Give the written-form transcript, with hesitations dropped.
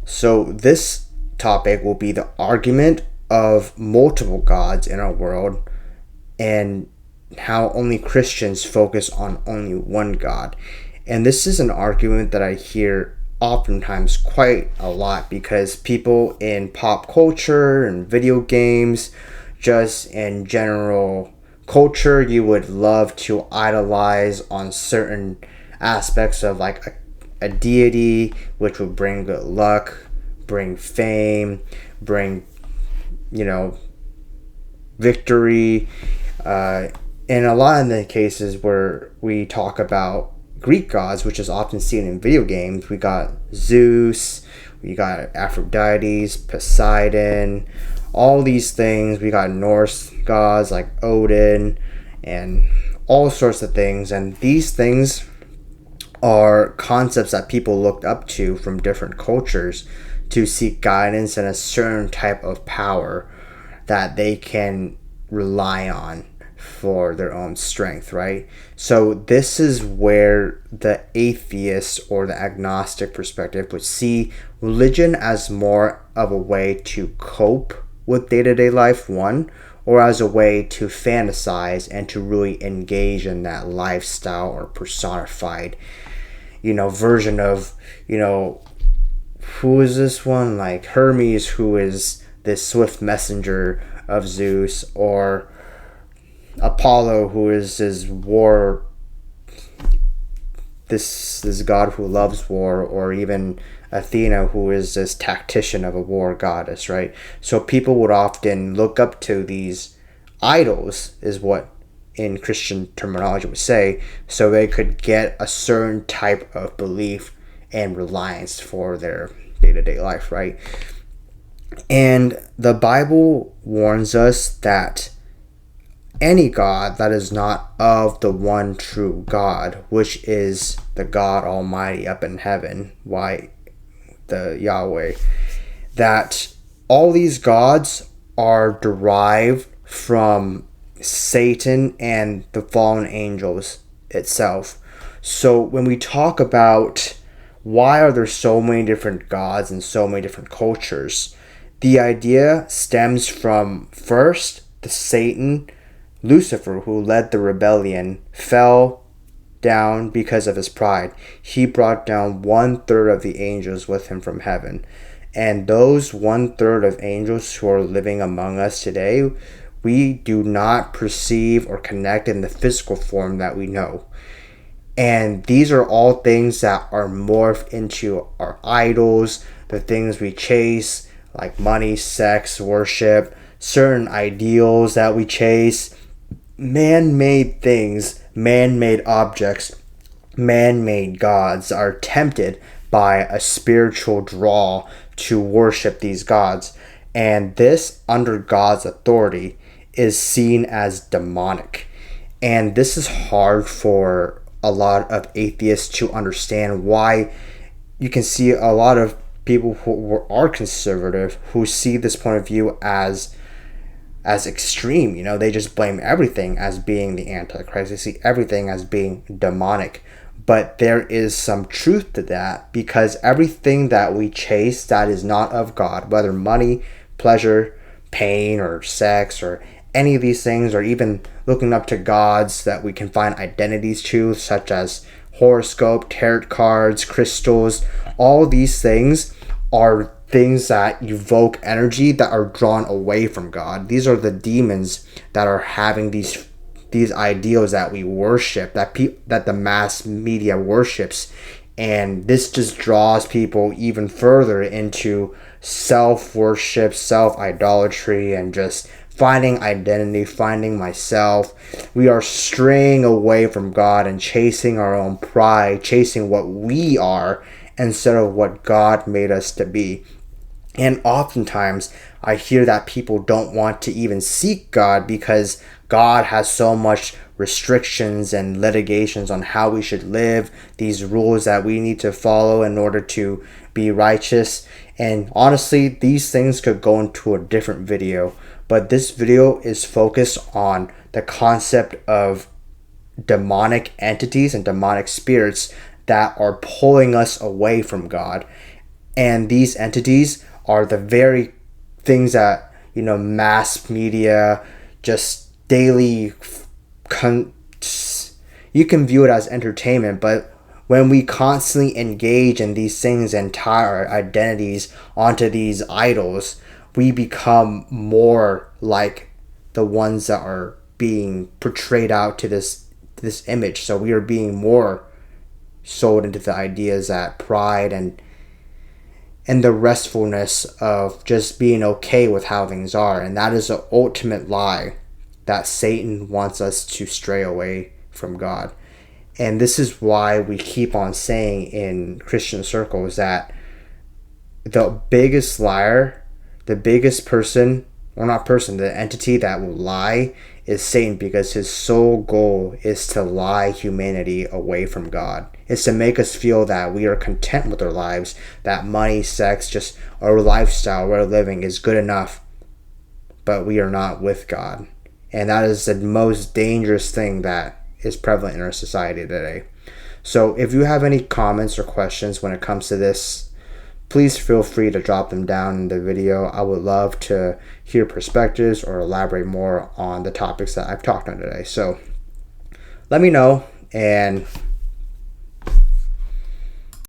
So this topic will be the argument of multiple gods in our world and how only Christians focus on only one God. And this is an argument that I hear oftentimes quite a lot because people in pop culture and video games, just in general culture, you would love to idolize on certain aspects of like a deity, which would bring good luck, bring fame, bring, you know, victory. In a lot of the cases where we talk about Greek gods, which is often seen in video games, we got Zeus, we got Aphrodite, Poseidon, all these things. We got Norse gods like Odin and all sorts of things. And these things are concepts that people looked up to from different cultures to seek guidance and a certain type of power that they can rely on for their own strength, right? So this is where the atheist or the agnostic perspective would see religion as more of a way to cope with day-to-day life, one, or as a way to fantasize and to really engage in that lifestyle or personified, version of, who is this one? Like Hermes, who is this swift messenger of Zeus, or Apollo, who is his war, this god who loves war, or even Athena, who is this tactician of a war goddess, right? So people would often look up to these idols, is what in Christian terminology would say, so they could get a certain type of belief and reliance for their day-to-day life, right? And the Bible warns us that any god that is not of the one true God, which is the God Almighty up in heaven, the Yahweh, that all these gods are derived from Satan and the fallen angels itself. So when we talk about why are there so many different gods and so many different cultures, the idea stems from first the Satan, Lucifer, who led the rebellion, fell down because of his pride. He brought down 1/3 of the angels with him from heaven. And those 1/3 of angels who are living among us today, we do not perceive or connect in the physical form that we know. And these are all things that are morphed into our idols, the things we chase, like money, sex, worship, certain ideals that we chase, man-made things, man-made objects, man-made gods are tempted by a spiritual draw to worship these gods. And this, under God's authority, is seen as demonic. And this is hard for a lot of atheists to understand, why you can see a lot of people who are conservative who see this point of view as extreme. They just blame everything as being the Antichrist. They see everything as being demonic. But there is some truth to that, because everything that we chase that is not of God, whether money, pleasure, pain, or sex, or any of these things, or even looking up to gods that we can find identities to, such as horoscope, tarot cards, crystals, all these things are things that evoke energy that are drawn away from God. These are the demons that are having these ideals that we worship, that the mass media worships. And this just draws people even further into self-worship, self-idolatry, and just finding identity, finding myself. We are straying away from God and chasing our own pride, chasing what we are instead of what God made us to be. And oftentimes I hear that people don't want to even seek God because God has so much restrictions and litigations on how we should live, these rules that we need to follow in order to be righteous. And honestly, these things could go into a different video, but this video is focused on the concept of demonic entities and demonic spirits that are pulling us away from God. And these entities are the very things that, mass media just daily you can view it as entertainment, but when we constantly engage in these things and tie our identities onto these idols, we become more like the ones that are being portrayed out to this image. So we are being more sold into the ideas that pride and the restfulness of just being okay with how things are. And that is the ultimate lie that Satan wants us to stray away from God. And this is why we keep on saying in Christian circles that the biggest liar, the biggest person, or not person, the entity that will lie is Satan, because his sole goal is to lie humanity away from God. It's to make us feel that we are content with our lives, that money, sex, just our lifestyle, we're living is good enough, but we are not with God. And that is the most dangerous thing that is prevalent in our society today. So if you have any comments or questions when it comes to this, please feel free to drop them down in the video. I would love to hear perspectives or elaborate more on the topics that I've talked on today. So let me know, and